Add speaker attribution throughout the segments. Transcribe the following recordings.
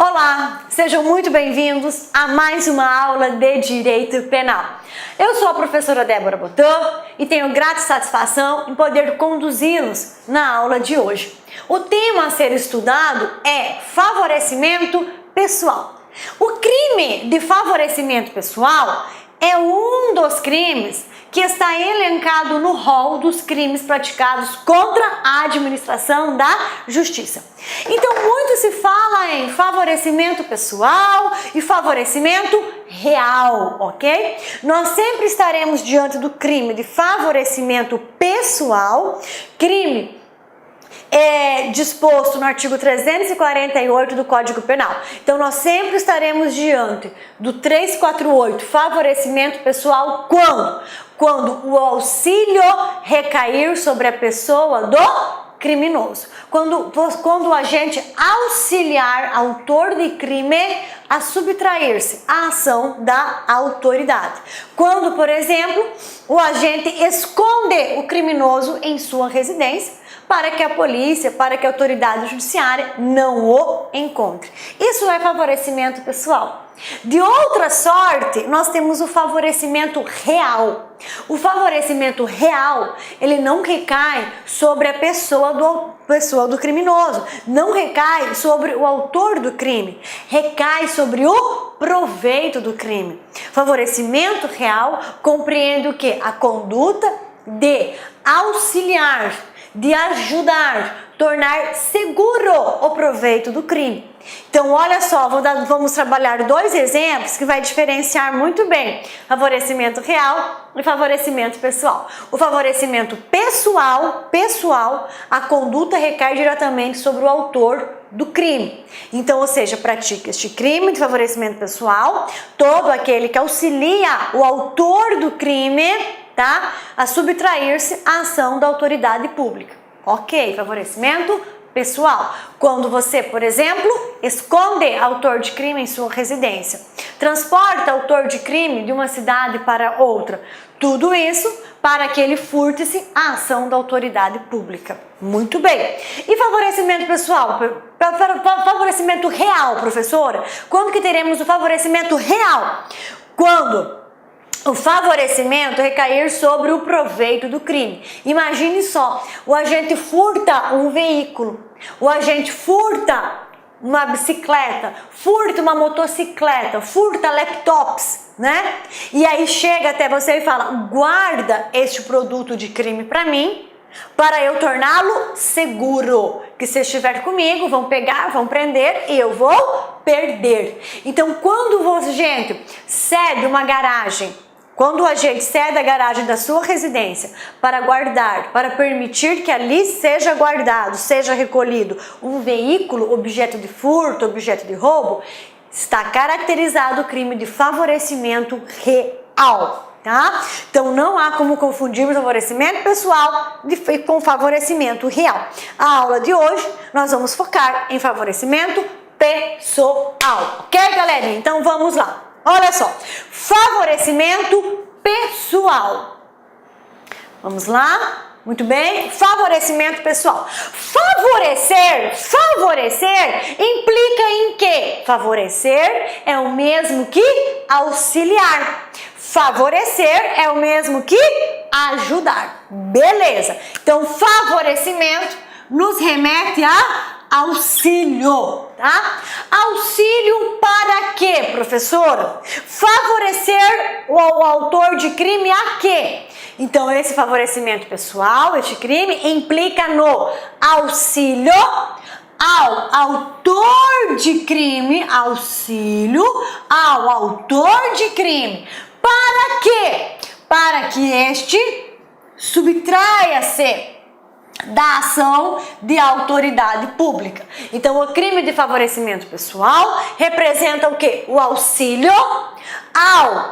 Speaker 1: Olá, sejam muito bem-vindos a mais uma aula de Direito Penal. Eu sou a professora Débora Botan e tenho grata satisfação em poder conduzi-los na aula de hoje. O tema a ser estudado é favorecimento pessoal. O crime de favorecimento pessoal é um dos crimes que está elencado no rol dos crimes praticados contra a administração da justiça. Então, muito se fala em favorecimento pessoal e favorecimento real, ok? Nós sempre estaremos diante do crime de favorecimento pessoal, crime disposto no artigo 348 do Código Penal. Então, nós sempre estaremos diante do 348, favorecimento pessoal, quando o auxílio recair sobre a pessoa do criminoso. Quando o agente auxiliar autor de crime a subtrair-se à ação da autoridade. Quando, por exemplo, o agente esconde o criminoso em sua residência para que a polícia, para que a autoridade judiciária não o encontre. Isso é favorecimento pessoal. De outra sorte, nós temos o favorecimento real. O favorecimento real, ele não recai sobre a pessoa do criminoso, não recai sobre o autor do crime, recai sobre o proveito do crime. Favorecimento real compreende o quê? A conduta de auxiliar, de ajudar, tornar seguro o proveito do crime. Então, olha só, vamos trabalhar dois exemplos que vai diferenciar muito bem favorecimento real e favorecimento pessoal. O favorecimento pessoal, a conduta recai diretamente sobre o autor do crime. Então, ou seja, pratica este crime de favorecimento pessoal, todo aquele que auxilia o autor do crime, tá, a subtrair-se à ação da autoridade pública. Ok, favorecimento pessoal. Quando você, por exemplo, esconde autor de crime em sua residência, transporta autor de crime de uma cidade para outra, tudo isso para que ele furte-se à ação da autoridade pública. Muito bem. E favorecimento pessoal? Favorecimento real, professora? Quando que teremos o favorecimento real? Quando o favorecimento recair sobre o proveito do crime. Imagine só, o agente furta um veículo, o agente furta uma bicicleta, furta uma motocicleta, furta laptops, né? E aí chega até você e fala, guarda este produto de crime para mim, para eu torná-lo seguro, que se estiver comigo, vão pegar, vão prender e eu vou perder. Então, quando o agente cede uma garagem, quando o agente cede a garagem da sua residência para guardar, para permitir que ali seja guardado, seja recolhido um veículo, objeto de furto, objeto de roubo, está caracterizado o crime de favorecimento real, tá? Então não há como confundirmos favorecimento pessoal com favorecimento real. A aula de hoje nós vamos focar em favorecimento pessoal, ok, galerinha? Então vamos lá. Olha só, favorecimento pessoal. Vamos lá? Muito bem. Favorecimento pessoal. Favorecer implica em quê? Favorecer é o mesmo que auxiliar. Favorecer é o mesmo que ajudar. Beleza. Então, favorecimento nos remete a auxílio, tá? Auxílio para quê, professora? Favorecer o autor de crime a quê? Então, esse favorecimento pessoal, este crime, implica no auxílio ao autor de crime, auxílio ao autor de crime. Para quê? Para que este subtraia-se da ação de autoridade pública. Então, o crime de favorecimento pessoal representa o quê? O auxílio ao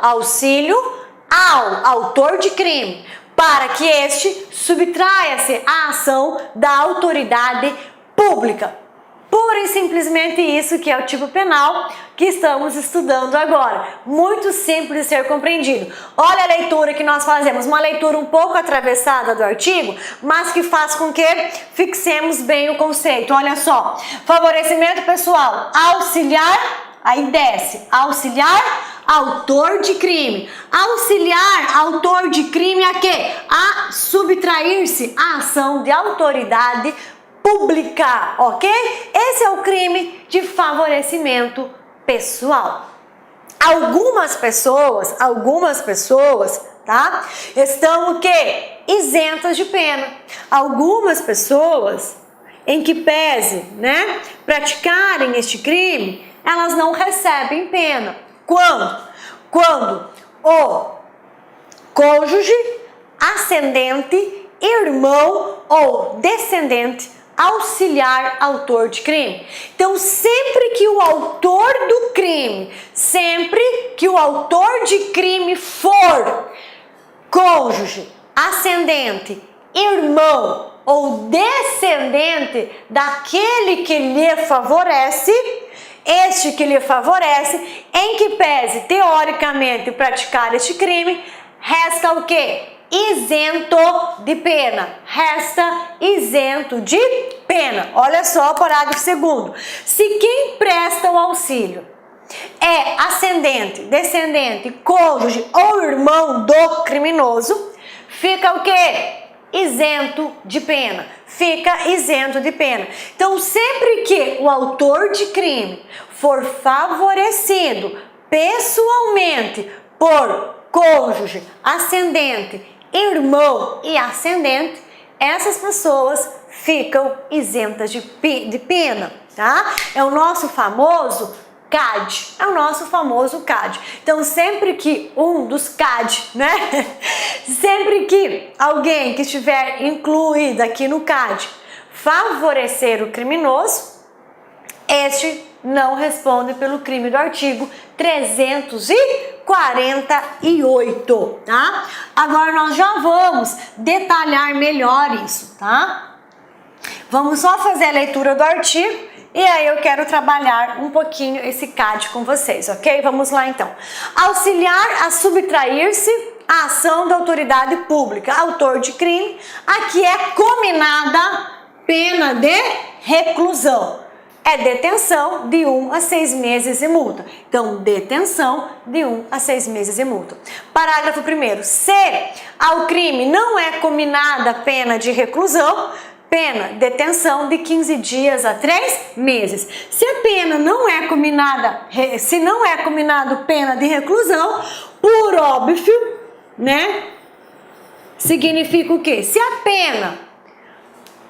Speaker 1: autor de crime, para que este subtraia-se à ação da autoridade pública. Pura e simplesmente isso que é o tipo penal que estamos estudando agora. Muito simples de ser compreendido. Olha a leitura que nós fazemos, uma leitura um pouco atravessada do artigo, mas que faz com que fixemos bem o conceito. Olha só, favorecimento pessoal, auxiliar, aí desce, auxiliar autor de crime. Auxiliar autor de crime a quê? A subtrair-se à ação de autoridade pública, ok? Esse é o crime de favorecimento pessoal. Algumas pessoas, tá? Estão o quê? Isentas de pena. Algumas pessoas, em que pese, né, praticarem este crime, elas não recebem pena. Quando? Quando o cônjuge, ascendente, irmão ou descendente auxiliar autor de crime. Então, sempre que o autor do crime, sempre que o autor de crime for cônjuge, ascendente, irmão ou descendente daquele que lhe favorece, este que lhe favorece, em que pese teoricamente praticar este crime, resta o quê? Isento de pena. Resta isento de pena. Olha só o parágrafo 2º. Se quem presta o auxílio é ascendente, descendente, cônjuge ou irmão do criminoso, fica o quê? Isento de pena. Fica isento de pena. Então, sempre que o autor de crime for favorecido pessoalmente por cônjuge, ascendente, irmão e ascendente, essas pessoas ficam isentas de pena, tá? É o nosso famoso CAD, é o nosso famoso CAD. Então, sempre que um dos CAD, né? Sempre que alguém que estiver incluído aqui no CAD favorecer o criminoso, este não responde pelo crime do artigo 348, tá? Agora nós já vamos detalhar melhor isso, tá? Vamos só fazer a leitura do artigo e aí eu quero trabalhar um pouquinho esse CAD com vocês, ok? Vamos lá então. Auxiliar a subtrair-se à ação da autoridade pública, autor de crime, a que é cominada pena de reclusão. É detenção de 1 a 6 meses e multa. Então, detenção de 1 a 6 meses e multa. Parágrafo 1º. Se ao crime não é cominada pena de reclusão, pena, detenção de 15 dias a 3 meses. Se a pena não é cominada, se não é combinado pena de reclusão, por óbvio, né? Significa o quê? Se a pena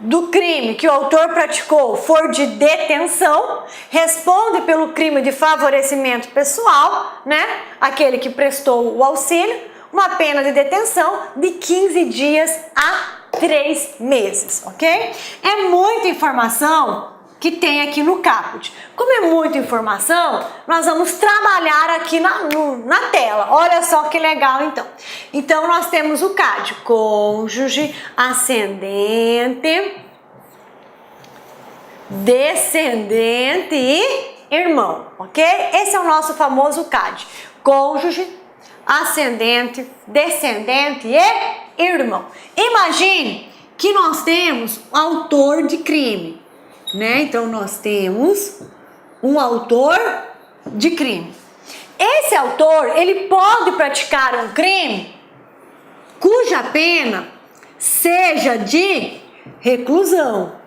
Speaker 1: do crime que o autor praticou for de detenção, responde pelo crime de favorecimento pessoal, né? Aquele que prestou o auxílio, uma pena de detenção de 15 dias a 3 meses, ok? É muita informação que tem aqui no caput. Como é muita informação, nós vamos trabalhar aqui na tela. Olha só que legal, então. Então, nós temos o CAD, cônjuge, ascendente, descendente e irmão, ok? Esse é o nosso famoso CAD, cônjuge, ascendente, descendente e irmão. Imagine que nós temos um autor de crime, né? Então, nós temos um autor de crime. Esse autor, ele pode praticar um crime cuja pena seja de reclusão.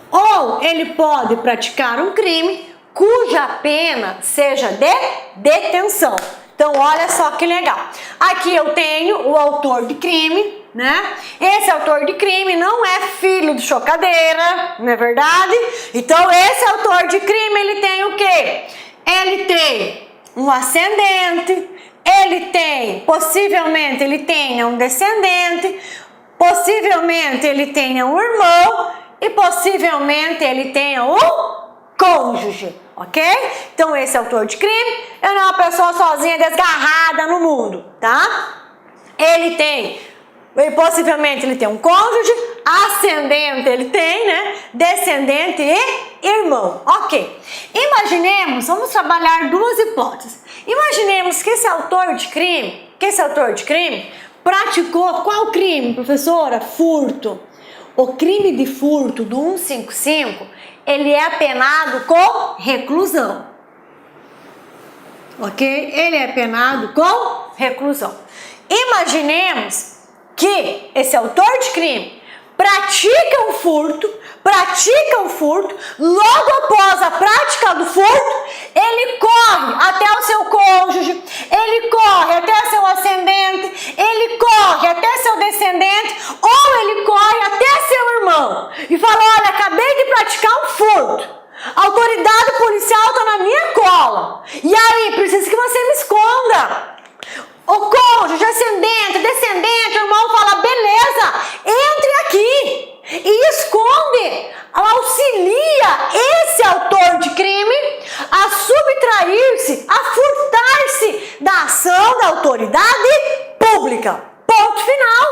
Speaker 1: Ou ele pode praticar um crime cuja pena seja de detenção. Então, olha só que legal. Aqui eu tenho o autor de crime, né? Esse autor de crime não é filho de chocadeira, não é verdade? Então, esse autor de crime, ele tem o quê? Ele tem um ascendente, ele tem, possivelmente, ele tenha um descendente, possivelmente ele tenha um irmão e possivelmente ele tenha um cônjuge, ok? Então, esse autor de crime é uma pessoa sozinha, desgarrada no mundo, tá? Possivelmente ele tem um cônjuge, ascendente ele tem, né? Descendente e irmão. Ok. Imaginemos, vamos trabalhar duas hipóteses. Imaginemos que esse autor de crime, praticou qual crime, professora? Furto. O crime de furto do 155, ele é penado com reclusão. Ok? Ele é penado com reclusão. Imaginemos que esse autor de crime pratica um furto, logo após a prática do furto, ele corre até o seu cônjuge, ele corre até seu ascendente, ele corre até seu descendente, ou ele corre até seu irmão e fala: olha, acabei de praticar um furto, a autoridade policial está na minha cola, e aí, preciso que você me esconda. O cônjuge, ascendente, descendente, o irmão fala: beleza, entre aqui e esconde, auxilia esse autor de crime a subtrair-se, a furtar-se da ação da autoridade pública. Ponto final.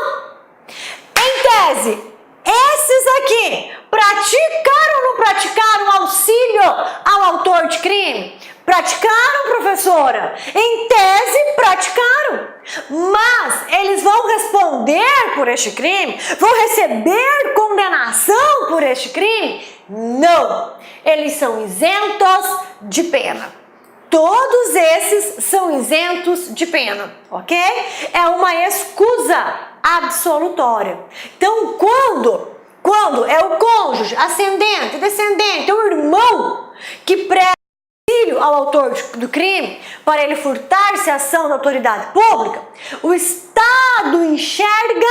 Speaker 1: Em tese, esses aqui praticaram ou não praticaram auxílio ao autor de crime? Praticaram, professora? Em tese, praticaram. Mas eles vão responder por este crime? Vão receber condenação por este crime? Não. Eles são isentos de pena. Todos esses são isentos de pena, ok? É uma escusa absolutória. Então, quando é o cônjuge, ascendente, descendente, o irmão que presta ao autor do crime para ele furtar-se a ação da autoridade pública, o Estado enxerga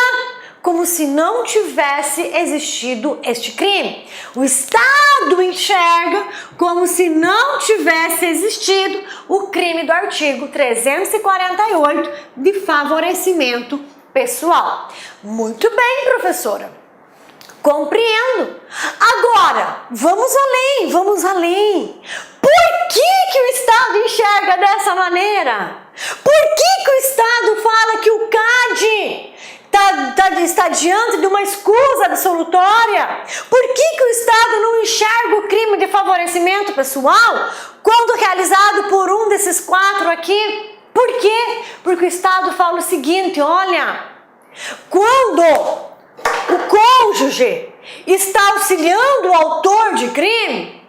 Speaker 1: como se não tivesse existido este crime. O Estado enxerga como se não tivesse existido o crime do artigo 348 de favorecimento pessoal. Muito bem, professora. Compreendo. Agora, vamos além. Por que o Estado enxerga dessa maneira? Por que o Estado fala que o CAD está diante de uma escusa absolutória? Por que o Estado não enxerga o crime de favorecimento pessoal quando realizado por um desses quatro aqui? Por quê? Porque o Estado fala o seguinte: olha, quando o cônjuge está auxiliando o autor de crime,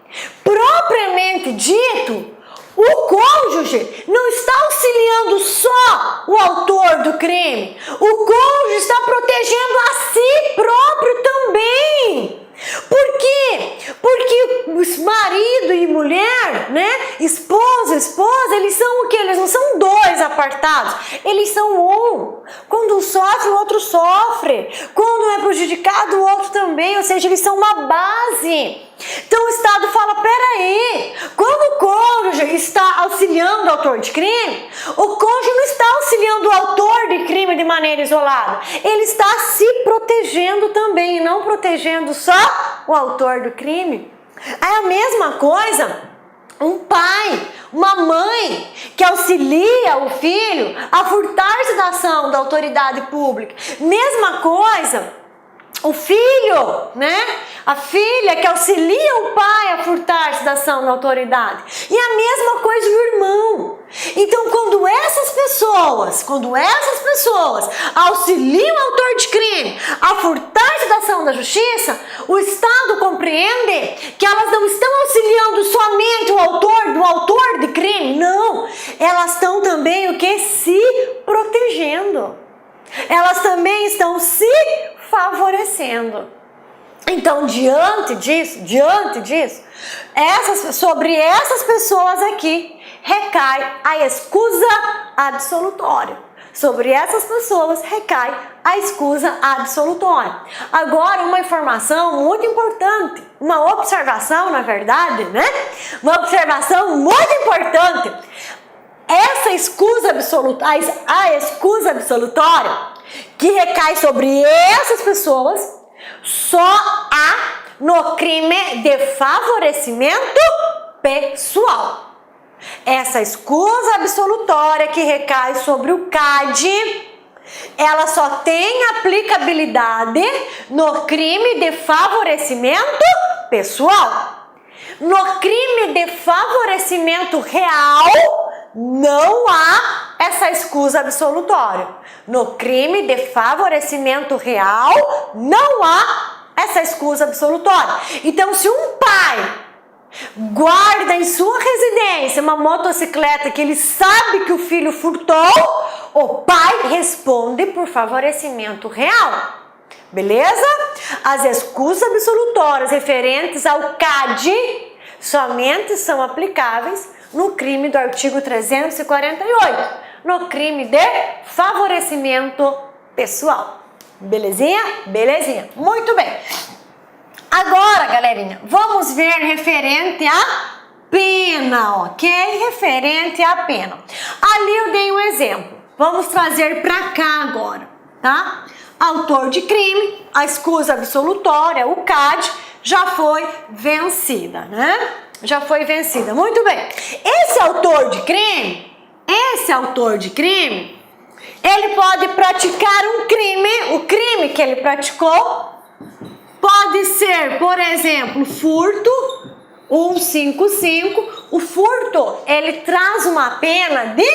Speaker 1: propriamente dito, o cônjuge não está auxiliando só o autor do crime, o cônjuge está protegendo a si próprio também. Por quê? Porque os marido e mulher, né? Esposa, eles são o quê? Eles não são dois apartados, eles são um. Quando um sofre, o outro sofre. Quando é prejudicado, o outro também. Ou seja, eles são uma base. Então o Estado fala: peraí, quando o cônjuge está auxiliando o autor de crime, o cônjuge não está auxiliando o autor de crime de maneira isolada, ele está se protegendo também, e não protegendo só o autor do crime. É a mesma coisa um pai, uma mãe que auxilia o filho a furtar-se da ação da autoridade pública. Mesma coisa o filho, né? A filha que auxilia o pai a furtar-se da ação da autoridade. E a mesma coisa o irmão. Então, quando essas pessoas auxiliam o autor de crime a furtar-se da ação da justiça, o Estado compreende que elas não estão auxiliando somente o autor de crime, não. Elas estão também o que? Se protegendo. Elas também estão se favorecendo. Então, diante disso, sobre essas pessoas aqui recai a escusa absolutória. Sobre essas pessoas recai a escusa absolutória. Agora, uma informação muito importante, uma observação, na verdade, né? Uma observação muito importante. Essa escusa absolutória, a escusa absolutória que recai sobre essas pessoas, só há no crime de favorecimento pessoal. Essa escusa absolutória que recai sobre o CAD ela só tem aplicabilidade no crime de favorecimento pessoal. No crime de favorecimento real, não há essa escusa absolutória. No crime de favorecimento real, não há essa escusa absolutória. Então, se um pai guarda em sua residência uma motocicleta que ele sabe que o filho furtou, o pai responde por favorecimento real. Beleza? As escusas absolutórias referentes ao CAD somente são aplicáveis no crime do artigo 348, no crime de favorecimento pessoal. Belezinha? Belezinha. Muito bem. Agora, galerinha, vamos ver referente à pena, ok? Referente à pena. Ali eu dei um exemplo. Vamos trazer para cá agora, tá? Autor de crime, a escusa absolutória, o CAD, já foi vencida, né? Já foi vencida. Muito bem. Esse autor de crime, ele pode praticar um crime, o crime que ele praticou pode ser, por exemplo, furto, 155. O furto, ele traz uma pena de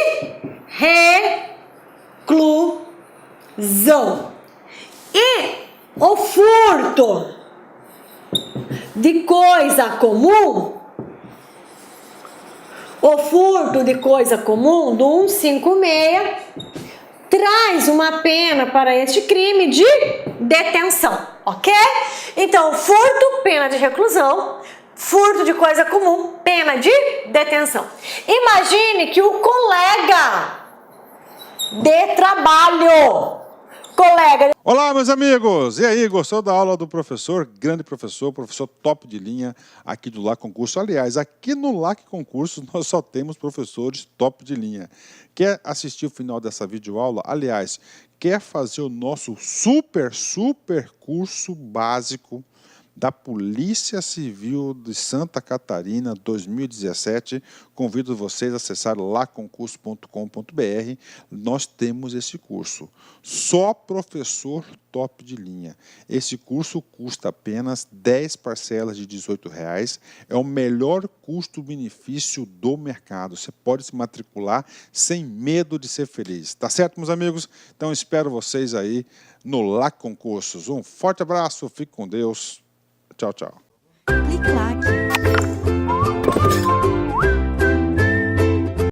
Speaker 1: reclusão. E o furto de coisa comum, do 156, traz uma pena para este crime de detenção, ok? Então, furto, pena de reclusão. Furto de coisa comum, pena de detenção. Imagine que o colega de trabalho,
Speaker 2: Olá, meus amigos! E aí, gostou da aula do professor, grande professor, professor top de linha aqui do LAC Concurso? Aliás, aqui no LAC Concurso nós só temos professores top de linha. Quer assistir o final dessa videoaula? Aliás, quer fazer o nosso super curso básico da Polícia Civil de Santa Catarina 2017, convido vocês a acessar laconcurso.com.br. Nós temos esse curso. Só professor top de linha. Esse curso custa apenas 10 parcelas de R$18. É o melhor custo-benefício do mercado. Você pode se matricular sem medo de ser feliz. Tá certo, meus amigos? Então espero vocês aí no LAC Concursos. Um forte abraço, fique com Deus. Tchau, tchau.
Speaker 3: Clique lá